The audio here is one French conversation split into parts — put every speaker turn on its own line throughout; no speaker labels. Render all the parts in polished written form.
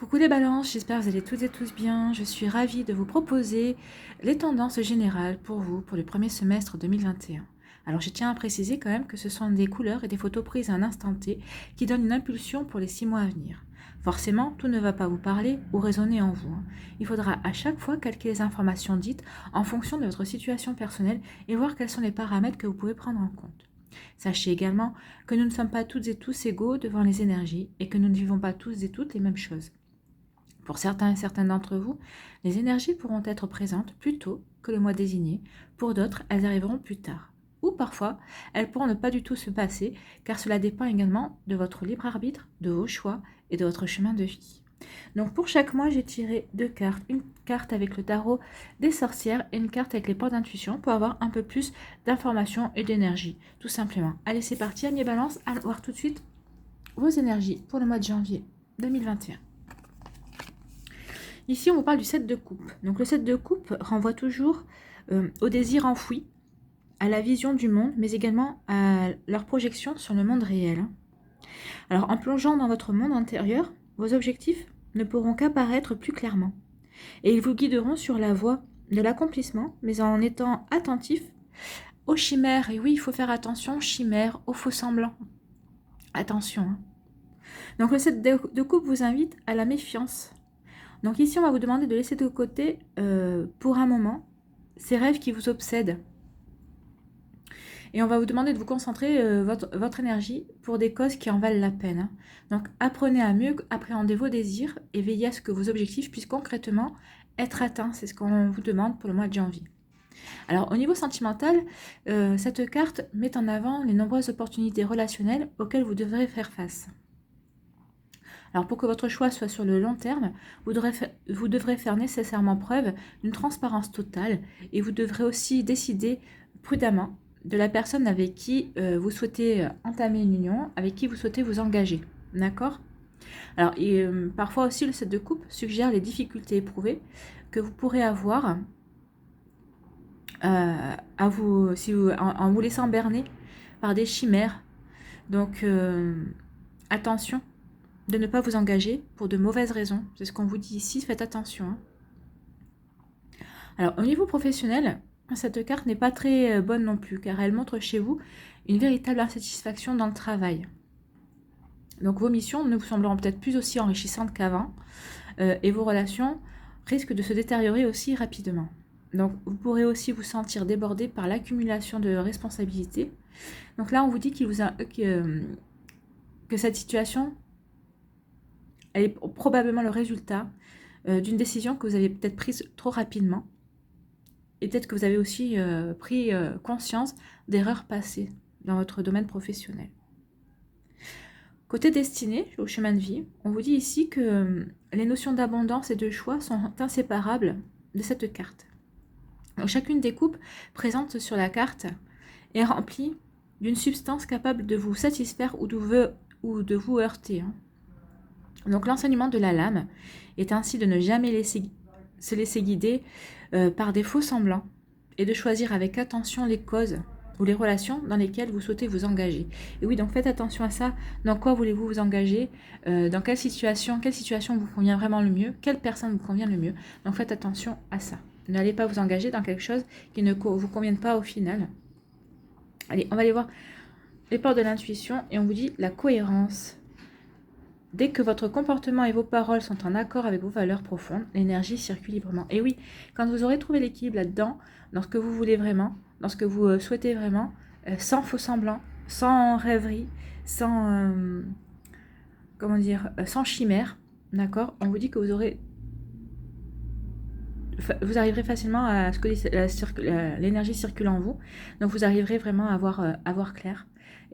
Coucou les balances, j'espère que vous allez toutes et tous bien. Je suis ravie de vous proposer les tendances générales pour vous pour le premier semestre 2021. Alors je tiens à préciser quand même que ce sont des couleurs et des photos prises à un instant T qui donnent une impulsion pour les 6 mois à venir. Forcément, tout ne va pas vous parler ou résonner en vous. Il faudra à chaque fois calquer les informations dites en fonction de votre situation personnelle et voir quels sont les paramètres que vous pouvez prendre en compte. Sachez également que nous ne sommes pas toutes et tous égaux devant les énergies et que nous ne vivons pas tous et toutes les mêmes choses. Pour certains et certaines d'entre vous, les énergies pourront être présentes plus tôt que le mois désigné. Pour d'autres, elles arriveront plus tard. Ou parfois, elles pourront ne pas du tout se passer, car cela dépend également de votre libre arbitre, de vos choix et de votre chemin de vie. Donc pour chaque mois, j'ai tiré 2 cartes. Une carte avec le tarot des sorcières et une carte avec les portes d'intuition pour avoir un peu plus d'informations et d'énergie, tout simplement. Allez, c'est parti, amis balance, allons voir tout de suite vos énergies pour le mois de janvier 2021. Ici, on vous parle du 7 de coupe. Donc le 7 de coupe renvoie toujours au désir enfoui, à la vision du monde, mais également à leur projection sur le monde réel. Alors en plongeant dans votre monde intérieur, vos objectifs ne pourront qu'apparaître plus clairement. Et ils vous guideront sur la voie de l'accomplissement, mais en étant attentif aux chimères. Et oui, il faut faire attention aux chimères, aux faux semblants. Attention. Hein. Donc le 7 de coupe vous invite à la méfiance. Donc ici, on va vous demander de laisser de côté, pour un moment, ces rêves qui vous obsèdent. Et on va vous demander de vous concentrer votre énergie pour des causes qui en valent la peine. Hein. Donc apprenez à mieux appréhender vos désirs et veillez à ce que vos objectifs puissent concrètement être atteints. C'est ce qu'on vous demande pour le mois de janvier. Alors au niveau sentimental, cette carte met en avant les nombreuses opportunités relationnelles auxquelles vous devrez faire face. Alors pour que votre choix soit sur le long terme, vous devrez faire nécessairement preuve d'une transparence totale et vous devrez aussi décider prudemment de la personne avec qui vous souhaitez entamer une union, avec qui vous souhaitez vous engager. D'accord ? Alors parfois aussi le 7 de coupe suggère les difficultés éprouvées que vous pourrez avoir en vous laissant berner par des chimères. Donc attention de ne pas vous engager pour de mauvaises raisons. C'est ce qu'on vous dit ici, faites attention. Hein. Alors, au niveau professionnel, cette carte n'est pas très bonne non plus, car elle montre chez vous une véritable insatisfaction dans le travail. Donc, vos missions ne vous sembleront peut-être plus aussi enrichissantes qu'avant, et vos relations risquent de se détériorer aussi rapidement. Donc, vous pourrez aussi vous sentir débordé par l'accumulation de responsabilités. Donc là, on vous dit que cette situation elle est probablement le résultat d'une décision que vous avez peut-être prise trop rapidement. Et peut-être que vous avez aussi pris conscience d'erreurs passées dans votre domaine professionnel. Côté destiné, au chemin de vie, on vous dit ici que les notions d'abondance et de choix sont inséparables de cette carte. Donc, chacune des coupes présentes sur la carte est remplie d'une substance capable de vous satisfaire ou de vous heurter. Hein. Donc l'enseignement de la lame est ainsi de ne jamais se laisser guider par des faux semblants et de choisir avec attention les causes ou les relations dans lesquelles vous souhaitez vous engager. Et oui, donc faites attention à ça. Dans quoi voulez-vous vous engager ? Dans quelle situation vous convient vraiment le mieux ? Quelle personne vous convient le mieux ? Donc faites attention à ça. N'allez pas vous engager dans quelque chose qui ne vous convienne pas au final. Allez, on va aller voir les portes de l'intuition et on vous dit la cohérence. Dès que votre comportement et vos paroles sont en accord avec vos valeurs profondes, l'énergie circule librement. Et oui, quand vous aurez trouvé l'équilibre là-dedans, dans ce que vous voulez vraiment, dans ce que vous souhaitez vraiment, sans faux semblants, sans rêverie, sans sans chimère, d'accord ? On vous dit que vous arriverez facilement à ce que l'énergie circule en vous. Donc vous arriverez vraiment à voir clair.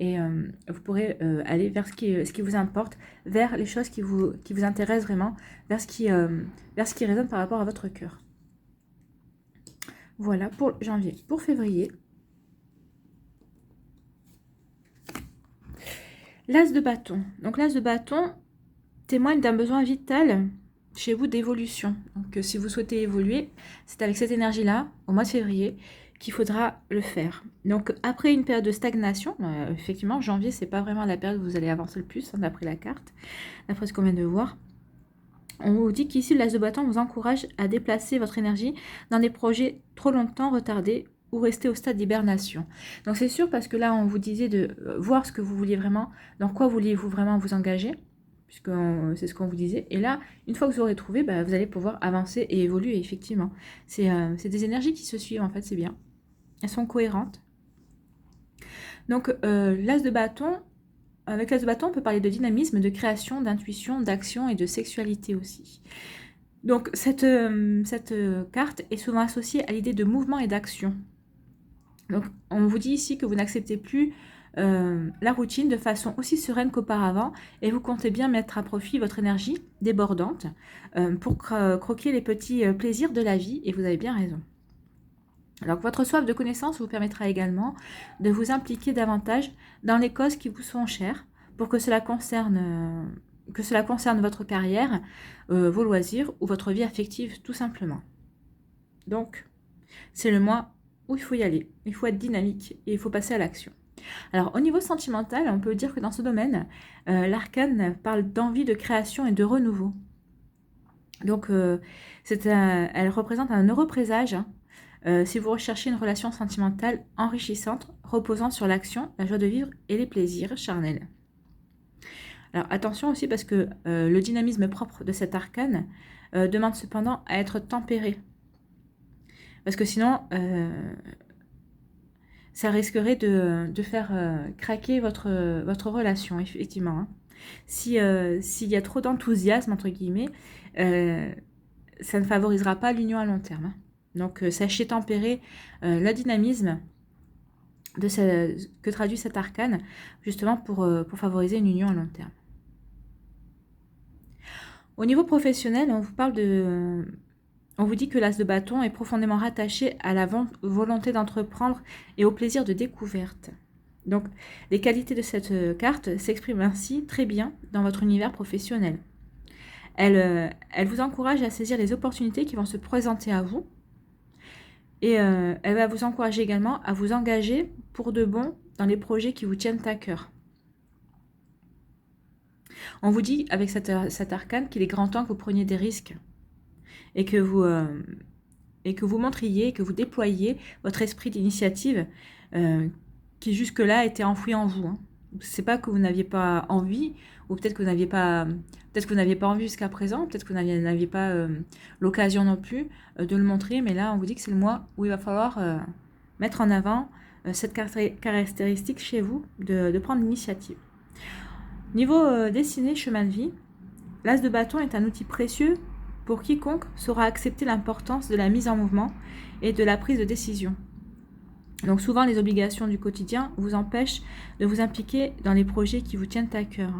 Et vous pourrez aller vers ce qui vous importe, vers les choses qui vous intéressent vraiment, vers ce qui résonne par rapport à votre cœur. Voilà pour janvier. Pour février, l'as de bâton. Donc l'as de bâton témoigne d'un besoin vital chez vous d'évolution. Donc si vous souhaitez évoluer, c'est avec cette énergie-là, au mois de février, qu'il faudra le faire. Donc après une période de stagnation, effectivement janvier c'est pas vraiment la période où vous allez avancer le plus, hein, d'après la carte, d'après ce qu'on vient de voir. On vous dit qu'ici, l'as de bâton vous encourage à déplacer votre énergie dans des projets trop longtemps retardés ou rester au stade d'hibernation. Donc c'est sûr, parce que là, on vous disait de voir ce que vous vouliez vraiment, dans quoi vouliez-vous vraiment vous engager, puisque c'est ce qu'on vous disait. Et là, une fois que vous aurez trouvé, bah, vous allez pouvoir avancer et évoluer, effectivement. C'est des énergies qui se suivent, en fait, c'est bien. Elles sont cohérentes. Donc, l'as de bâton, avec l'as de bâton, on peut parler de dynamisme, de création, d'intuition, d'action et de sexualité aussi. Donc, cette carte est souvent associée à l'idée de mouvement et d'action. Donc, on vous dit ici que vous n'acceptez plus la routine de façon aussi sereine qu'auparavant et vous comptez bien mettre à profit votre énergie débordante pour croquer les petits plaisirs de la vie, et vous avez bien raison. Alors, votre soif de connaissance vous permettra également de vous impliquer davantage dans les causes qui vous sont chères pour que cela concerne votre carrière, vos loisirs ou votre vie affective tout simplement. Donc, c'est le mois où il faut y aller, il faut être dynamique et il faut passer à l'action. Alors, au niveau sentimental, on peut dire que dans ce domaine, l'arcane parle d'envie de création et de renouveau. Donc, elle représente un heureux présage si vous recherchez une relation sentimentale enrichissante, reposant sur l'action, la joie de vivre et les plaisirs charnels. Alors, attention aussi, parce que le dynamisme propre de cet arcane demande cependant à être tempéré. Parce que sinon, ça risquerait de faire craquer votre relation, effectivement. Hein. S'il y a trop d'enthousiasme, entre guillemets, ça ne favorisera pas l'union à long terme. Hein. Donc, sachez tempérer le dynamisme que traduit cet arcane, justement pour favoriser une union à long terme. Au niveau professionnel, on vous dit que l'as de bâton est profondément rattaché à la volonté d'entreprendre et au plaisir de découverte. Donc, les qualités de cette carte s'expriment ainsi très bien dans votre univers professionnel. Elle vous encourage à saisir les opportunités qui vont se présenter à vous. Et elle va vous encourager également à vous engager pour de bon dans les projets qui vous tiennent à cœur. On vous dit avec cet arcane qu'il est grand temps que vous preniez des risques et que vous montriez, que vous déployiez votre esprit d'initiative qui jusque-là était enfoui en vous. Hein. C'est pas que vous n'aviez pas envie, ou peut-être que vous n'aviez pas envie jusqu'à présent, peut-être que vous n'aviez pas l'occasion non plus de le montrer, mais là on vous dit que c'est le mois où il va falloir mettre en avant cette caractéristique chez vous de prendre l'initiative. Niveau destinée, chemin de vie, l'as de bâton est un outil précieux pour quiconque saura accepter l'importance de la mise en mouvement et de la prise de décision. Donc souvent, les obligations du quotidien vous empêchent de vous impliquer dans les projets qui vous tiennent à cœur.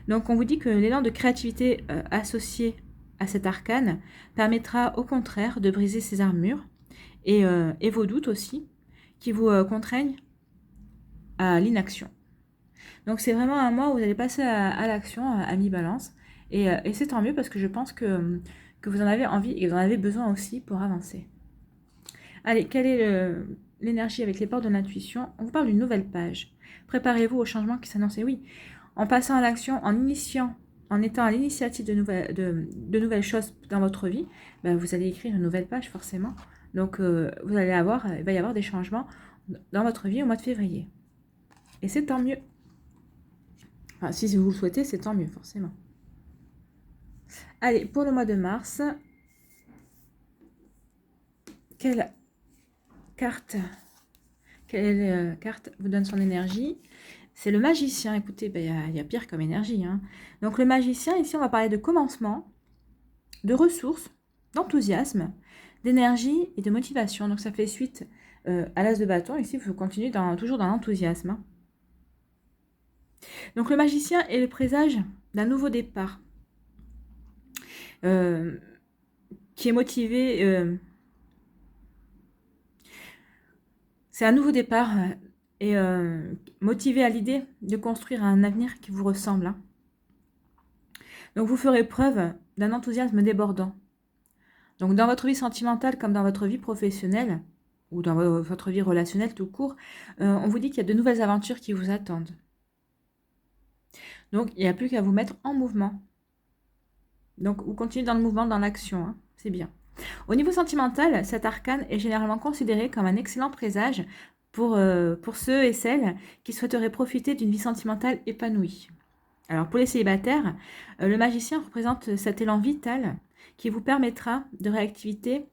Donc on vous dit que l'élan de créativité associé à cet arcane permettra au contraire de briser ces armures et vos doutes aussi, qui vous contraignent à l'inaction. Donc c'est vraiment un mois où vous allez passer à l'action, à mi-balance, et c'est tant mieux parce que je pense que vous en avez envie et que vous en avez besoin aussi pour avancer. Allez, quelle est l'énergie avec les portes de l'intuition? On vous parle d'une nouvelle page. Préparez-vous au changement qui s'annonce. Et oui, en passant à l'action, en étant à l'initiative de nouvelles choses dans votre vie, ben vous allez écrire une nouvelle page forcément. Donc il va y avoir des changements dans votre vie au mois de février. Et c'est tant mieux. Enfin, si vous le souhaitez, c'est tant mieux, forcément. Allez, pour le mois de mars, quelle carte vous donne son énergie? C'est le magicien. Écoutez, il y a pire comme énergie. Hein. Donc le magicien, ici, on va parler de commencement, de ressources, d'enthousiasme, d'énergie et de motivation. Donc ça fait suite à l'as de bâton. Ici, il faut continuer toujours dans l'enthousiasme. Hein. Donc le magicien est le présage d'un nouveau départ qui est motivé. C'est un nouveau départ et motivé à l'idée de construire un avenir qui vous ressemble. Hein. Donc vous ferez preuve d'un enthousiasme débordant. Donc dans votre vie sentimentale comme dans votre vie professionnelle ou dans votre vie relationnelle tout court, on vous dit qu'il y a de nouvelles aventures qui vous attendent. Donc il n'y a plus qu'à vous mettre en mouvement. Donc, vous continuez dans le mouvement, dans l'action, hein, c'est bien. Au niveau sentimental, cet arcane est généralement considéré comme un excellent présage pour ceux et celles qui souhaiteraient profiter d'une vie sentimentale épanouie. Alors, pour les célibataires, le magicien représente cet élan vital qui vous permettra de réactiver,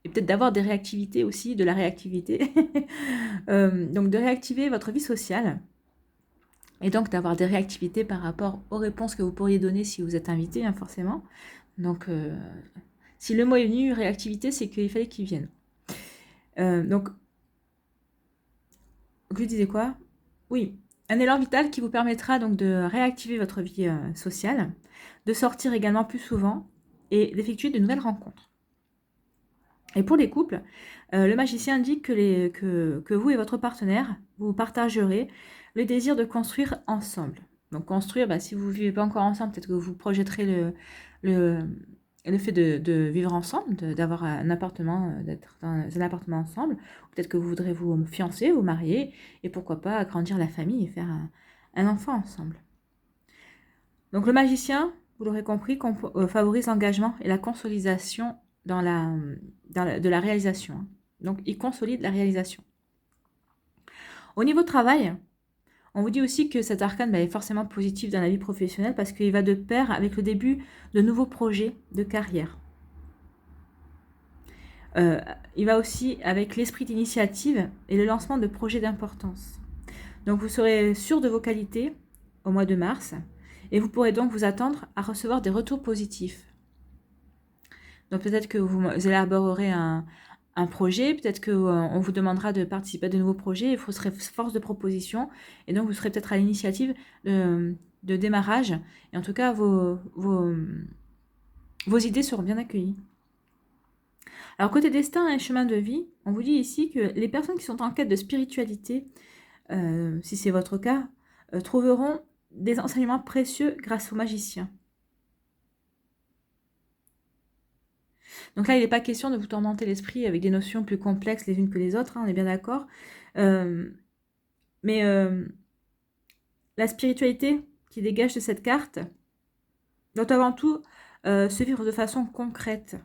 et peut-être d'avoir des réactivités aussi, de la réactivité, donc de réactiver votre vie sociale, et donc d'avoir des réactivités par rapport aux réponses que vous pourriez donner si vous êtes invité, hein, forcément. Donc, si le mot est venu, réactivité, c'est qu'il fallait qu'il vienne. Donc, je disais quoi? Oui, un élan vital qui vous permettra donc de réactiver votre vie sociale, de sortir également plus souvent et d'effectuer de nouvelles rencontres. Et pour les couples, le magicien indique que vous et votre partenaire, vous partagerez le désir de construire ensemble. Donc construire, si vous ne vivez pas encore ensemble, peut-être que vous projetterez le fait de vivre ensemble, d'avoir un appartement, d'être dans un appartement ensemble. Peut-être que vous voudrez vous fiancer, vous marier, et pourquoi pas agrandir la famille et faire un enfant ensemble. Donc le magicien, vous l'aurez compris, favorise l'engagement et la consolidation de la réalisation. Donc, il consolide la réalisation. Au niveau travail, on vous dit aussi que cet arcane est forcément positif dans la vie professionnelle parce qu'il va de pair avec le début de nouveaux projets de carrière. Il va aussi avec l'esprit d'initiative et le lancement de projets d'importance. Donc, vous serez sûr de vos qualités au mois de mars et vous pourrez donc vous attendre à recevoir des retours positifs. Donc peut-être que vous élaborerez un projet, peut-être qu'on vous demandera de participer à de nouveaux projets, et vous serez force de proposition, et donc vous serez peut-être à l'initiative de démarrage, et en tout cas vos idées seront bien accueillies. Alors côté destin et chemin de vie, on vous dit ici que les personnes qui sont en quête de spiritualité, si c'est votre cas, trouveront des enseignements précieux grâce aux magiciens. Donc là, il n'est pas question de vous tourmenter l'esprit avec des notions plus complexes les unes que les autres, hein, on est bien d'accord. Mais la spiritualité qui dégage de cette carte doit avant tout se vivre de façon concrète,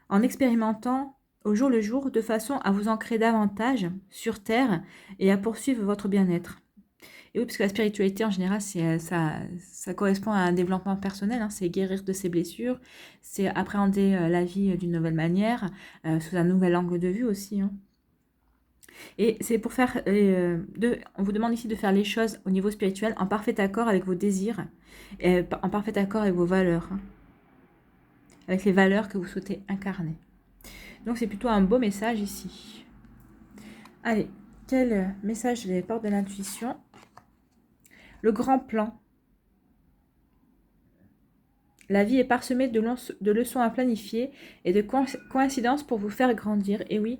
en expérimentant au jour le jour, de façon à vous ancrer davantage sur Terre et à poursuivre votre bien-être. Et oui, parce que la spiritualité, en général, ça correspond à un développement personnel, hein, c'est guérir de ses blessures, c'est appréhender la vie d'une nouvelle manière, sous un nouvel angle de vue aussi. Hein. Et c'est pour faire, on vous demande ici de faire les choses au niveau spirituel en parfait accord avec vos désirs, et en parfait accord avec vos valeurs, hein, avec les valeurs que vous souhaitez incarner. Donc c'est plutôt un beau message ici. Allez, quel message les portes de l'intuition ? Le grand plan. La vie est parsemée de leçons à planifier et de coïncidences pour vous faire grandir. Et oui,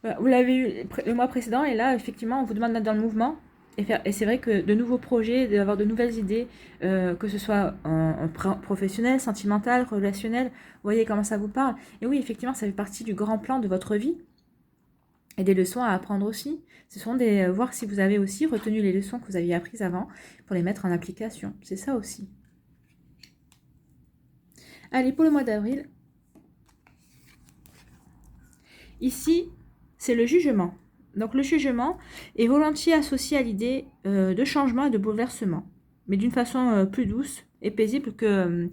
vous l'avez eu le mois précédent et là, effectivement, on vous demande d'être dans le mouvement. Et c'est vrai que de nouveaux projets, d'avoir de nouvelles idées, que ce soit en professionnel, sentimental, relationnel, vous voyez comment ça vous parle. Et oui, effectivement, ça fait partie du grand plan de votre vie. Et des leçons à apprendre aussi. Ce sont voir si vous avez aussi retenu les leçons que vous aviez apprises avant pour les mettre en application. C'est ça aussi. Allez, pour le mois d'avril. Ici, c'est le jugement. Donc le jugement est volontiers associé à l'idée de changement et de bouleversement, mais d'une façon plus douce et paisible que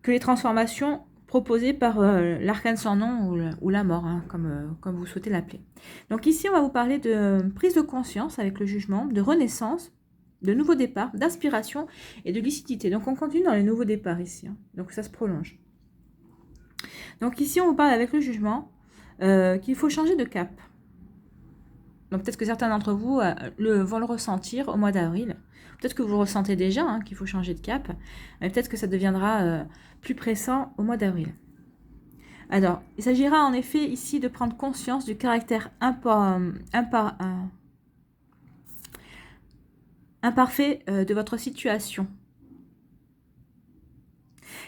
les transformations proposé par l'arcane sans nom ou la mort, hein, comme vous souhaitez l'appeler. Donc ici, on va vous parler de prise de conscience avec le jugement, de renaissance, de nouveau départ, d'inspiration et de lucidité. Donc on continue dans les nouveaux départs ici. Hein. Donc ça se prolonge. Donc ici, on vous parle avec le jugement qu'il faut changer de cap. Donc peut-être que certains d'entre vous vont le ressentir au mois d'avril. Peut-être que vous le ressentez déjà, hein, qu'il faut changer de cap. Mais peut-être que ça deviendra plus pressant au mois d'avril. Alors, il s'agira en effet ici de prendre conscience du caractère imparfait de votre situation.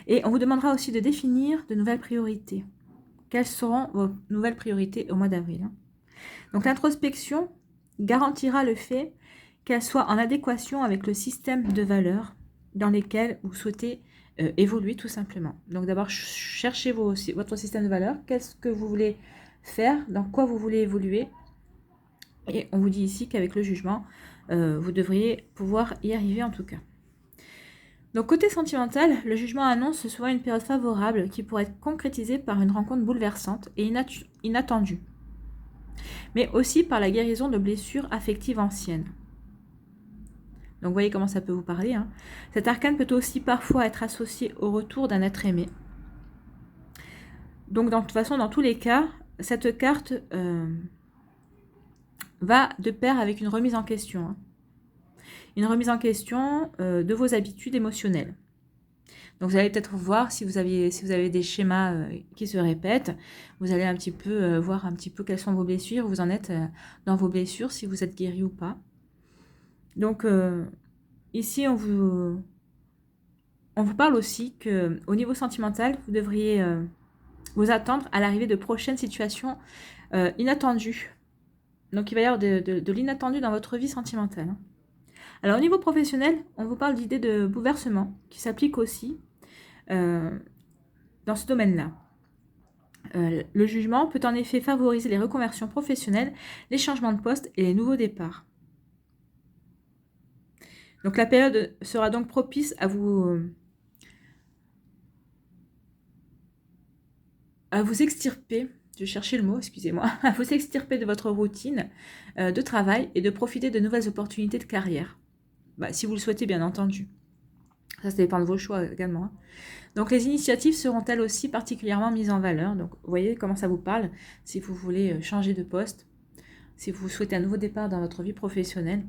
Et on vous demandera aussi de définir de nouvelles priorités. Quelles seront vos nouvelles priorités au mois d'avril? Donc l'introspection garantira le fait qu'elle soit en adéquation avec le système de valeurs dans lesquels vous souhaitez évoluer tout simplement. Donc d'abord, cherchez votre système de valeurs, qu'est-ce que vous voulez faire, dans quoi vous voulez évoluer. Et on vous dit ici qu'avec le jugement, vous devriez pouvoir y arriver en tout cas. Donc côté sentimental, le jugement annonce souvent une période favorable qui pourrait être concrétisée par une rencontre bouleversante et inattendue, mais aussi par la guérison de blessures affectives anciennes. Donc vous voyez comment ça peut vous parler. Hein. Cet arcane peut aussi parfois être associé au retour d'un être aimé. Donc de toute façon, dans tous les cas, cette carte va de pair avec une remise en question. Hein. Une remise en question de vos habitudes émotionnelles. Donc vous allez peut-être voir si vous avez des schémas qui se répètent. Vous allez un petit peu voir un petit peu quelles sont vos blessures, où vous en êtes dans vos blessures, si vous êtes guéri ou pas. Donc ici, on vous parle aussi qu'au niveau sentimental, vous devriez vous attendre à l'arrivée de prochaines situations inattendues. Donc il va y avoir de l'inattendu dans votre vie sentimentale. Hein. Alors au niveau professionnel, on vous parle d'idées de bouleversement qui s'appliquent aussi dans ce domaine-là. Le jugement peut en effet favoriser les reconversions professionnelles, les changements de poste et les nouveaux départs. Donc la période sera donc propice à vous extirper, je cherchais le mot, excusez-moi, à vous extirper de votre routine de travail et de profiter de nouvelles opportunités de carrière. Si vous le souhaitez, bien entendu. Ça dépend de vos choix également. Hein. Donc les initiatives seront elles aussi particulièrement mises en valeur. Donc vous voyez comment ça vous parle si vous voulez changer de poste, si vous souhaitez un nouveau départ dans votre vie professionnelle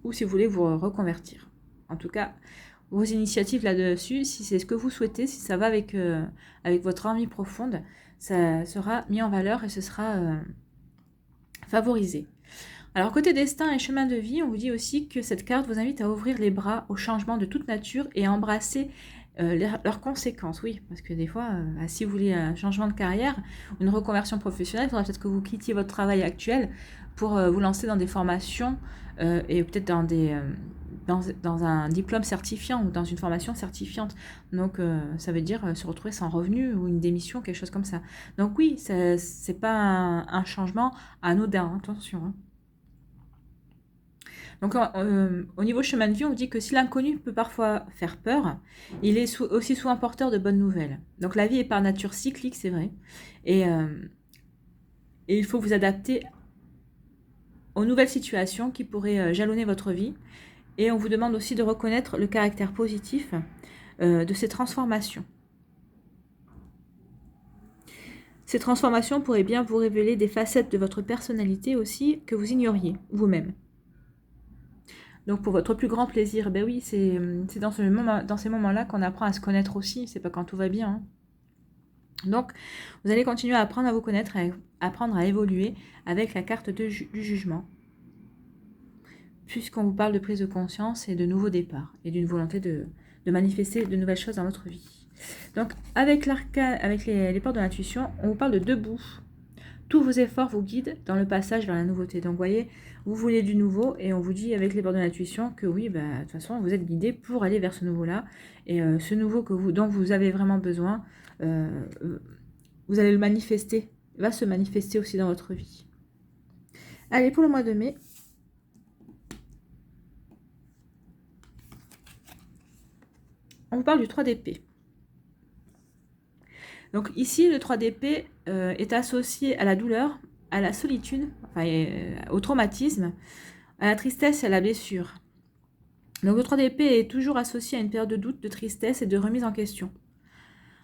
ou si vous voulez vous reconvertir. En tout cas, vos initiatives là-dessus, si c'est ce que vous souhaitez, si ça va avec votre envie profonde, ça sera mis en valeur et ce sera favorisé. Alors côté destin et chemin de vie, on vous dit aussi que cette carte vous invite à ouvrir les bras aux changements de toute nature et à embrasser leurs conséquences. Oui, parce que des fois, si vous voulez un changement de carrière, une reconversion professionnelle, il faudra peut-être que vous quittiez votre travail actuel pour vous lancer dans des formations et peut-être dans un diplôme certifiant ou dans une formation certifiante. Donc ça veut dire se retrouver sans revenu ou une démission, quelque chose comme ça. Donc oui, c'est pas un changement anodin, attention. Hein. Donc au niveau chemin de vie, on dit que si l'inconnu peut parfois faire peur, il est aussi souvent porteur de bonnes nouvelles. Donc la vie est par nature cyclique, c'est vrai. Et il faut vous adapter aux nouvelles situations qui pourraient jalonner votre vie. Et on vous demande aussi de reconnaître le caractère positif de ces transformations. Ces transformations pourraient bien vous révéler des facettes de votre personnalité aussi que vous ignoriez vous-même. Donc pour votre plus grand plaisir, ben oui, c'est dans ces moments-là qu'on apprend à se connaître aussi, c'est pas quand tout va bien. Hein. Donc vous allez continuer à apprendre à vous connaître, à apprendre à évoluer avec la carte du jugement, puisqu'on vous parle de prise de conscience et de nouveaux départs, et d'une volonté de manifester de nouvelles choses dans votre vie. Donc avec les portes de l'intuition, on vous parle de debout. Tous vos efforts vous guident dans le passage vers la nouveauté. Donc, vous voyez, vous voulez du nouveau et on vous dit avec les bords de l'intuition que oui, de toute façon, vous êtes guidé pour aller vers ce nouveau-là. Et ce nouveau dont vous avez vraiment besoin, vous allez le manifester, va se manifester aussi dans votre vie. Allez, pour le mois de mai. On vous parle du 3 d'épée. Donc ici, le 3 d'épée est associé à la douleur, à la solitude, au traumatisme, à la tristesse et à la blessure. Donc le 3 d'épée est toujours associé à une période de doute, de tristesse et de remise en question.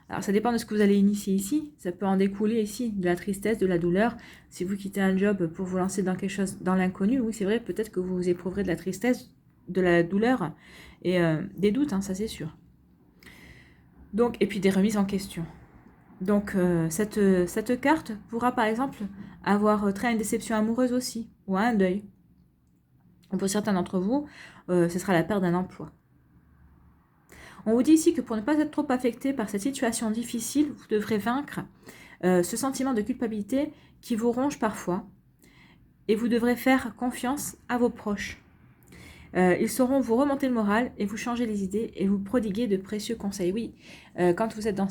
Alors ça dépend de ce que vous allez initier ici. Ça peut en découler ici de la tristesse, de la douleur. Si vous quittez un job pour vous lancer dans quelque chose, dans l'inconnu, oui c'est vrai, peut-être que vous éprouverez de la tristesse, de la douleur et des doutes, hein, ça c'est sûr. Donc, et puis des remises en question. Donc cette carte pourra par exemple avoir trait à une déception amoureuse aussi, ou à un deuil. Pour certains d'entre vous, ce sera la perte d'un emploi. On vous dit ici que pour ne pas être trop affecté par cette situation difficile, vous devrez vaincre ce sentiment de culpabilité qui vous ronge parfois, et vous devrez faire confiance à vos proches. Ils sauront vous remonter le moral et vous changer les idées et vous prodiguer de précieux conseils. Oui, quand vous êtes dans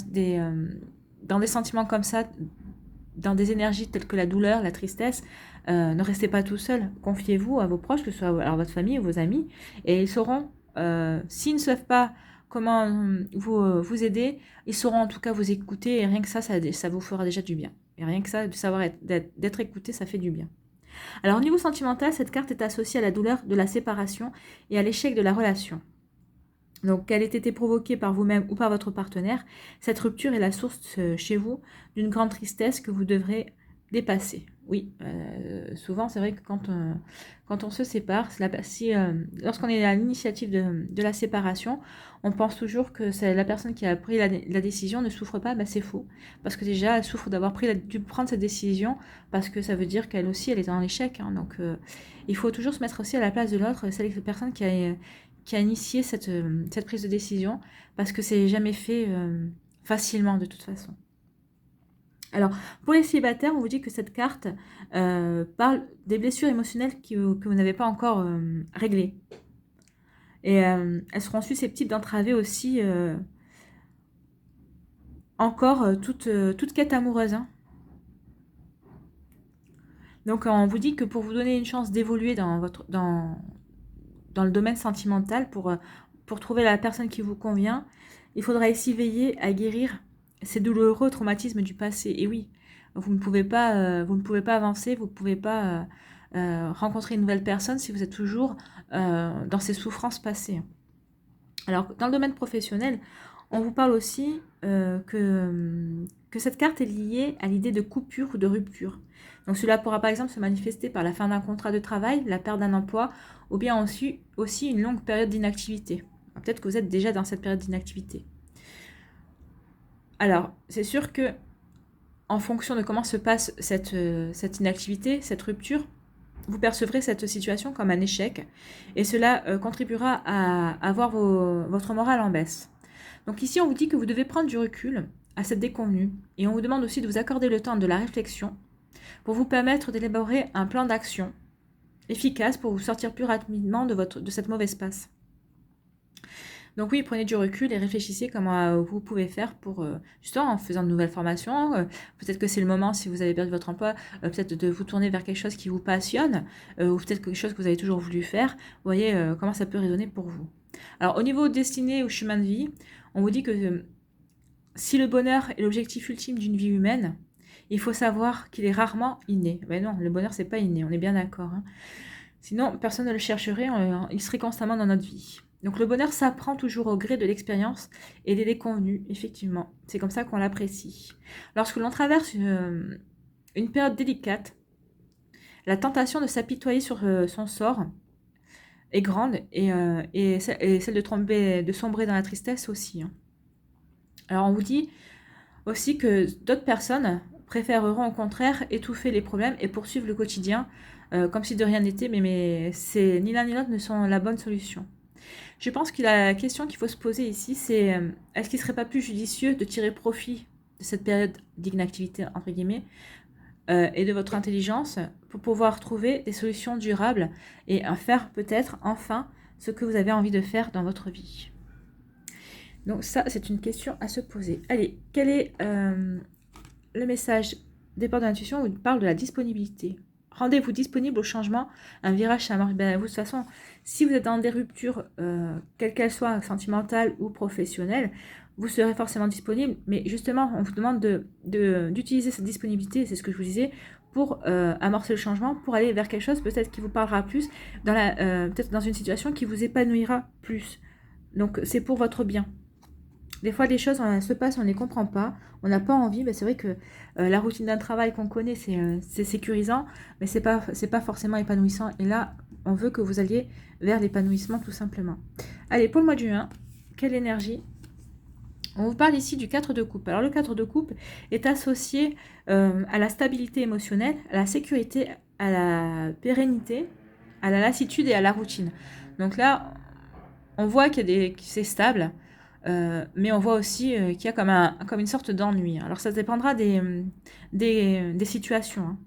des sentiments comme ça, dans des énergies telles que la douleur, la tristesse, ne restez pas tout seul. Confiez-vous à vos proches, que ce soit alors votre famille ou vos amis, et ils sauront, s'ils ne savent pas comment vous aider, ils sauront en tout cas vous écouter, et rien que ça vous fera déjà du bien. Et rien que ça, de savoir d'être écouté, ça fait du bien. Alors au niveau sentimental, cette carte est associée à la douleur de la séparation et à l'échec de la relation. Donc qu'elle ait été provoquée par vous-même ou par votre partenaire, cette rupture est la source chez vous d'une grande tristesse que vous devrez dépasser. Oui, souvent c'est vrai que quand on se sépare, lorsqu'on est à l'initiative de la séparation, on pense toujours que c'est la personne qui a pris la décision ne souffre pas, ben c'est faux. Parce que déjà, elle souffre d'avoir dû prendre cette décision, parce que ça veut dire qu'elle aussi, elle est dans l'échec. Hein. Donc il faut toujours se mettre aussi à la place de l'autre, celle personne qui a initié cette prise de décision, parce que c'est jamais fait facilement de toute façon. Alors, pour les célibataires, on vous dit que cette carte parle des blessures émotionnelles que vous n'avez pas encore réglées. Et elles seront susceptibles d'entraver aussi encore toute quête amoureuse. Hein. Donc, on vous dit que pour vous donner une chance d'évoluer dans le domaine sentimental, pour trouver la personne qui vous convient, il faudra ici veiller à guérir ces douloureux traumatismes du passé. Et oui, vous ne pouvez pas avancer, vous ne pouvez pas rencontrer une nouvelle personne si vous êtes toujours dans ces souffrances passées. Alors, dans le domaine professionnel, on vous parle aussi que cette carte est liée à l'idée de coupure ou de rupture. Donc cela pourra par exemple se manifester par la fin d'un contrat de travail, la perte d'un emploi, ou bien aussi une longue période d'inactivité. Peut-être que vous êtes déjà dans cette période d'inactivité. Alors, c'est sûr que en fonction de comment se passe cette inactivité, cette rupture, vous percevrez cette situation comme un échec et cela contribuera à avoir votre morale en baisse. Donc ici, on vous dit que vous devez prendre du recul à cette déconvenue et on vous demande aussi de vous accorder le temps de la réflexion pour vous permettre d'élaborer un plan d'action efficace pour vous sortir plus rapidement de cette mauvaise passe. Donc oui, prenez du recul et réfléchissez comment vous pouvez faire pour, justement, en faisant de nouvelles formations. Peut-être que c'est le moment, si vous avez perdu votre emploi, peut-être de vous tourner vers quelque chose qui vous passionne, ou peut-être quelque chose que vous avez toujours voulu faire. Vous voyez comment ça peut résonner pour vous. Alors, au niveau destinée ou chemin de vie, on vous dit que si le bonheur est l'objectif ultime d'une vie humaine, il faut savoir qu'il est rarement inné. Ben non, le bonheur, c'est pas inné, on est bien d'accord. Hein. Sinon, personne ne le chercherait, il serait constamment dans notre vie. Donc le bonheur s'apprend toujours au gré de l'expérience et des déconvenues, effectivement. C'est comme ça qu'on l'apprécie. Lorsque l'on traverse une période délicate, la tentation de s'apitoyer sur son sort est grande et celle de sombrer dans la tristesse aussi. Hein. Alors on vous dit aussi que d'autres personnes préféreront au contraire étouffer les problèmes et poursuivre le quotidien comme si de rien n'était, mais ni l'un ni l'autre ne sont la bonne solution. Je pense que la question qu'il faut se poser ici, c'est est-ce qu'il ne serait pas plus judicieux de tirer profit de cette période d'inactivité, entre guillemets, et de votre intelligence pour pouvoir trouver des solutions durables et faire peut-être enfin ce que vous avez envie de faire dans votre vie. Donc ça, c'est une question à se poser. Allez, quel est le message des portes de l'intuition où il parle de la disponibilité ? Rendez-vous disponible au changement, un virage ça marche. Ben, vous, de toute façon, si vous êtes dans des ruptures, quelles qu'elles soient, sentimentales ou professionnelles, vous serez forcément disponible. Mais justement, on vous demande d'utiliser cette disponibilité, c'est ce que je vous disais, pour amorcer le changement, pour aller vers quelque chose peut-être qui vous parlera plus, peut-être dans une situation qui vous épanouira plus. Donc c'est pour votre bien. Des fois, les choses se passent, on ne les comprend pas, on n'a pas envie. Ben, c'est vrai que la routine d'un travail qu'on connaît, c'est sécurisant, mais c'est pas forcément épanouissant. Et là, on veut que vous alliez vers l'épanouissement tout simplement. Allez, pour le mois de juin, quelle énergie ? On vous parle ici du 4 de coupe. Alors le 4 de coupe est associé à la stabilité émotionnelle, à la sécurité, à la pérennité, à la lassitude et à la routine. Donc là, on voit que c'est stable. Mais on voit aussi qu'il y a comme une sorte d'ennui. Alors ça dépendra des situations. Hein.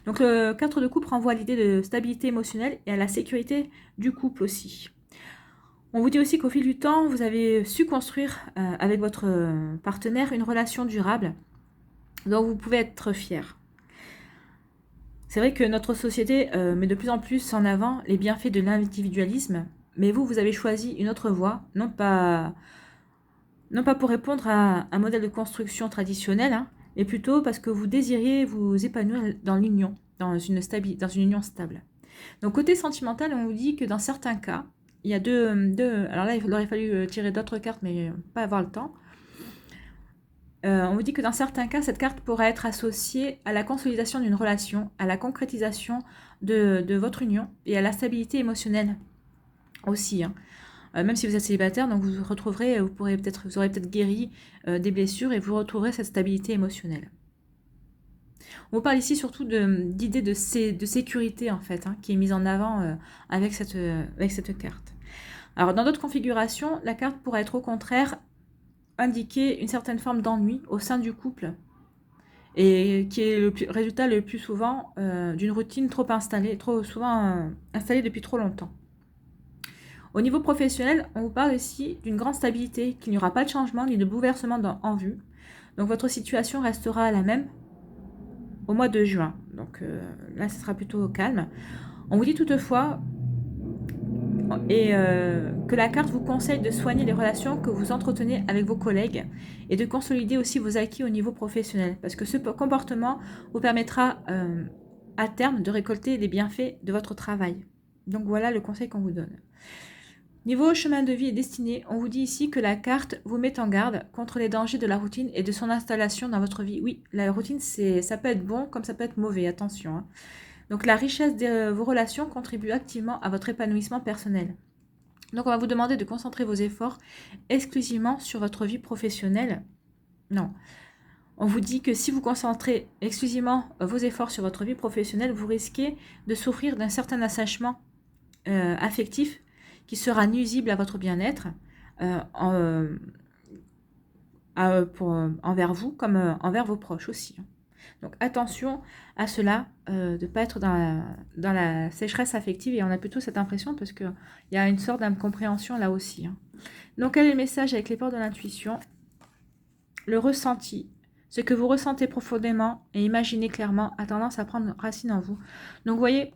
Donc, le 4 de coupe renvoie à l'idée de stabilité émotionnelle et à la sécurité du couple aussi. On vous dit aussi qu'au fil du temps, vous avez su construire avec votre partenaire une relation durable dont vous pouvez être fier. C'est vrai que notre société met de plus en plus en avant les bienfaits de l'individualisme, mais vous avez choisi une autre voie, non pas pour répondre à un modèle de construction traditionnel, hein, mais plutôt parce que vous désiriez vous épanouir dans l'union, dans une union stable. Donc côté sentimental, on vous dit que dans certains cas, il y a alors là, il aurait fallu tirer d'autres cartes, mais pas avoir le temps. On vous dit que dans certains cas, cette carte pourrait être associée à la consolidation d'une relation, à la concrétisation de votre union et à la stabilité émotionnelle aussi. Hein. Même si vous êtes célibataire, donc vous retrouverez, vous aurez peut-être guéri des blessures et vous retrouverez cette stabilité émotionnelle. On vous parle ici surtout d'idée de sécurité en fait, hein, qui est mise en avant avec cette carte. Alors dans d'autres configurations, la carte pourrait être au contraire indiquer une certaine forme d'ennui au sein du couple et qui est le résultat le plus souvent d'une routine trop souvent installée depuis trop longtemps. Au niveau professionnel, on vous parle ici d'une grande stabilité, qu'il n'y aura pas de changement ni de bouleversement en vue. Donc votre situation restera la même au mois de juin. Donc là, ce sera plutôt calme. On vous dit toutefois que la carte vous conseille de soigner les relations que vous entretenez avec vos collègues et de consolider aussi vos acquis au niveau professionnel. Parce que ce comportement vous permettra à terme de récolter les bienfaits de votre travail. Donc voilà le conseil qu'on vous donne. Niveau chemin de vie et destinée, on vous dit ici que la carte vous met en garde contre les dangers de la routine et de son installation dans votre vie. Oui, la routine, ça peut être bon comme ça peut être mauvais, attention. Hein. Donc la richesse de vos relations contribue activement à votre épanouissement personnel. Donc on va vous demander de concentrer vos efforts exclusivement sur votre vie professionnelle. Non. On vous dit que si vous concentrez exclusivement vos efforts sur votre vie professionnelle, vous risquez de souffrir d'un certain assèchement affectif qui sera nuisible à votre bien-être envers vous comme envers vos proches aussi. Donc attention à cela, de ne pas être dans la sécheresse affective, et on a plutôt cette impression parce qu'il y a une sorte d'incompréhension là aussi. Hein. Donc quel est le message avec les portes de l'intuition? Le ressenti, ce que vous ressentez profondément et imaginez clairement a tendance à prendre racine en vous. Donc vous voyez,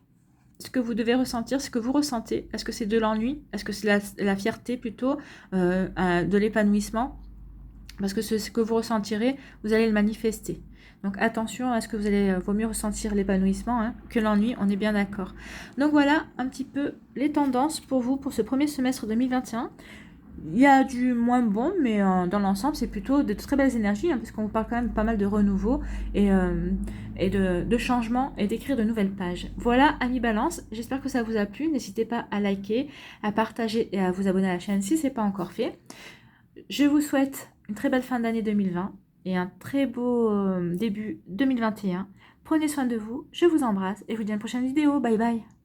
ce que vous devez ressentir, ce que vous ressentez, est-ce que c'est de l'ennui? Est-ce que c'est la fierté plutôt, de l'épanouissement? Parce que ce que vous ressentirez, vous allez le manifester. Donc attention à ce que vaut mieux ressentir l'épanouissement hein, que l'ennui, on est bien d'accord. Donc voilà un petit peu les tendances pour vous pour ce premier semestre 2021. Il y a du moins bon, mais dans l'ensemble, c'est plutôt de très belles énergies, hein, parce qu'on vous parle quand même pas mal de renouveau et de changement et d'écrire de nouvelles pages. Voilà, amis Balance, j'espère que ça vous a plu. N'hésitez pas à liker, à partager et à vous abonner à la chaîne si ce n'est pas encore fait. Je vous souhaite une très belle fin d'année 2020 et un très beau début 2021. Prenez soin de vous, je vous embrasse et vous dis à une prochaine vidéo. Bye bye.